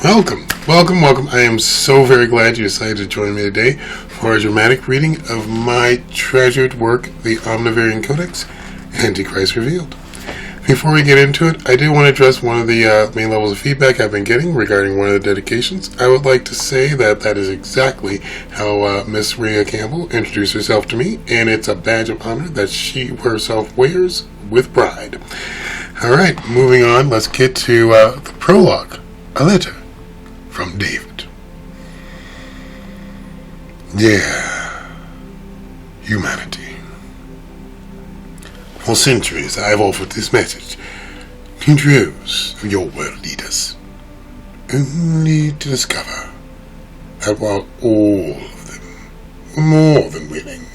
Welcome. I am so very glad you decided to join me today for a dramatic reading of my treasured work, the Omnavarian Codex, Antichrist Revealed. Before we get into it, I do want to address one of the main levels of feedback I've been getting regarding one of the dedications. I would like to say that is exactly how Miss Rhea Campbell introduced herself to me, and it's a badge of honor that she herself wears with pride. Alright, moving on, let's get to the prologue, a letter from David. Dear humanity, for centuries I have offered this message to droves of your world leaders, only to discover that while all of them were more than willing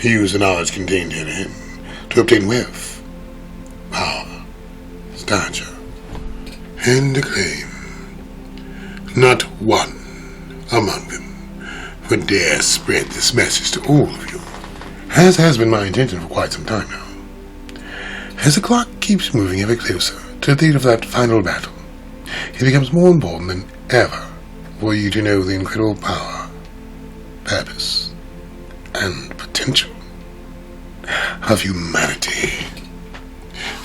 to use the knowledge contained herein to obtain wealth, power, stature, and acclaim, not one among them would dare spread this message to all of you, as has been my intention for quite some time now. As the clock keeps moving ever closer to the date of that final battle, it becomes more important than ever for you to know the incredible power, purpose, and potential of humanity,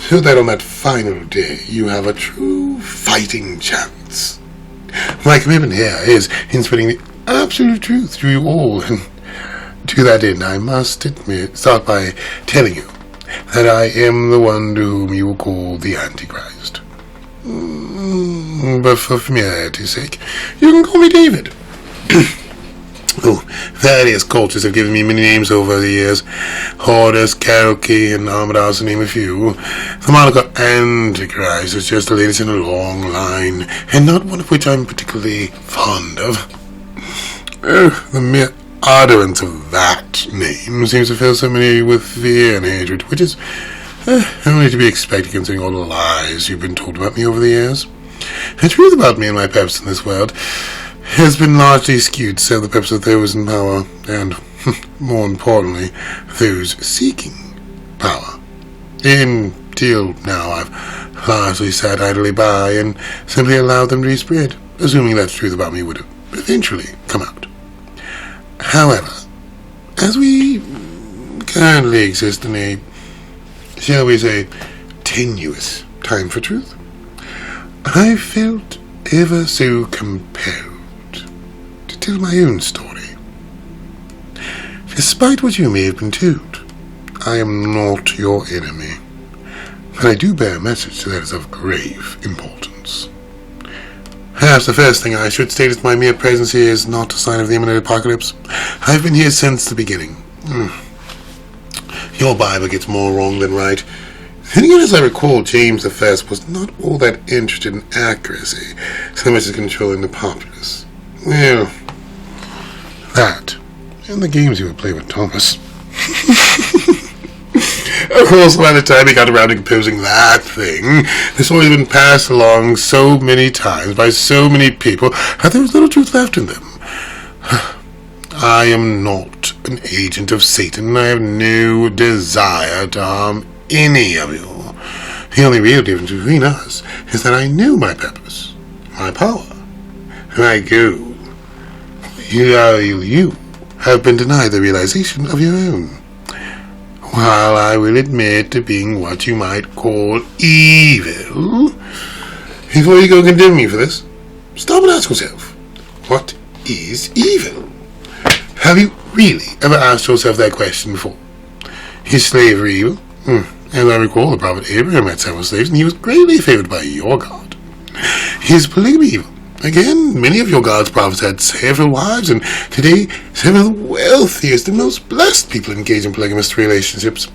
so that on that final day you have a true fighting chance. My commitment here is in spreading the absolute truth to you all, and to that end I must start by telling you that I am the one to whom you will call the Antichrist. But for familiarity's sake, you can call me David. Various cultures have given me many names over the years. Horus, Cherokee, and Amadas, to name a few. The moniker Antichrist is just the latest in a long line, and not one of which I'm particularly fond of. The mere utterance of that name seems to fill so many with fear and hatred, which is only to be expected considering all the lies you've been told about me over the years. The truth about me and my purpose in this world has been largely skewed to serve the purpose of those in power, and, more importantly, those seeking power. Until now, I've largely sat idly by and simply allowed them to be spread, assuming that the truth about me would eventually come out. However, as we currently exist in a, shall we say, tenuous time for truth, I felt ever so compelled to tell my own story. Despite what you may have been told, I am not your enemy, but I do bear a message that is of grave importance. Perhaps the first thing I should state is my mere presence here is not a sign of the imminent apocalypse. I've been here since the beginning. Your Bible gets more wrong than right. Then again, as I recall, James I was not all that interested in accuracy, so much as controlling the populace. Well, that, and the games he would play with Thomas. Of course, by the time he got around to composing that thing, this story had been passed along so many times by so many people that there was little truth left in them. I am not an agent of Satan, and I have no desire to harm any of you. The only real difference between us is that I know my purpose, my power, my goal. You have been denied the realization of your own. While I will admit to being what you might call evil, before you go condemn me for this, stop and ask yourself, what is evil? Have you really ever asked yourself that question before? Is slavery evil? As I recall, the prophet Abraham had several slaves, and he was greatly favored by your God. Is polygamy evil? Again, many of your God's prophets had several wives, and today, some of the wealthiest and most blessed people engage in polygamous relationships.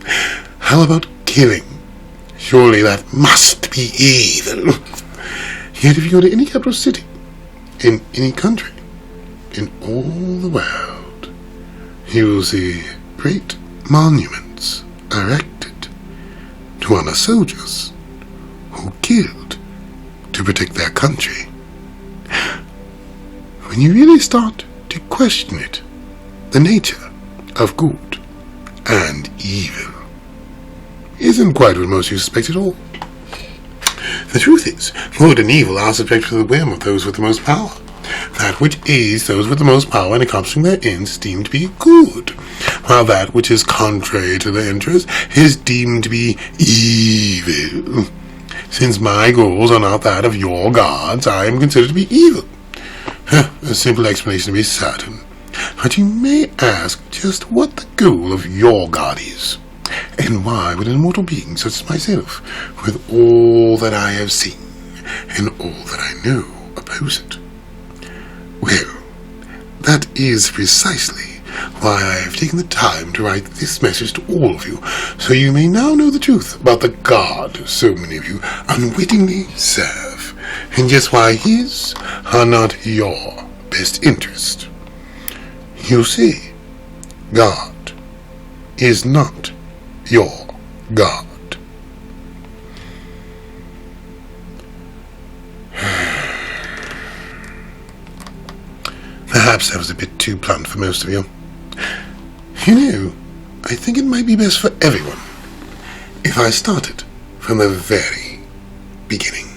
How about killing? Surely that must be evil. Yet if you go to any capital city, in any country, in all the world, you will see great monuments erected to honor soldiers who killed to protect their country. When you really start to question it, the nature of good and evil isn't quite what most of you suspect at all. The truth is, good and evil are subject to the whim of those with the most power. That which aids those with the most power in accomplishing their ends is deemed to be good, while that which is contrary to their interest is deemed to be evil. Since my goals are not that of your gods, I am considered to be evil. A simple explanation to be certain. But you may ask just what the goal of your god is, and why would an immortal being such as myself, with all that I have seen and all that I know, oppose it? Well, that is precisely why I have taken the time to write this message to all of you, so you may now know the truth about the God so many of you unwittingly serve, and just why his are not your best interest. You see, God is not your God. Perhaps that was a bit too blunt for most of you. You know, I think it might be best for everyone if I started from the very beginning.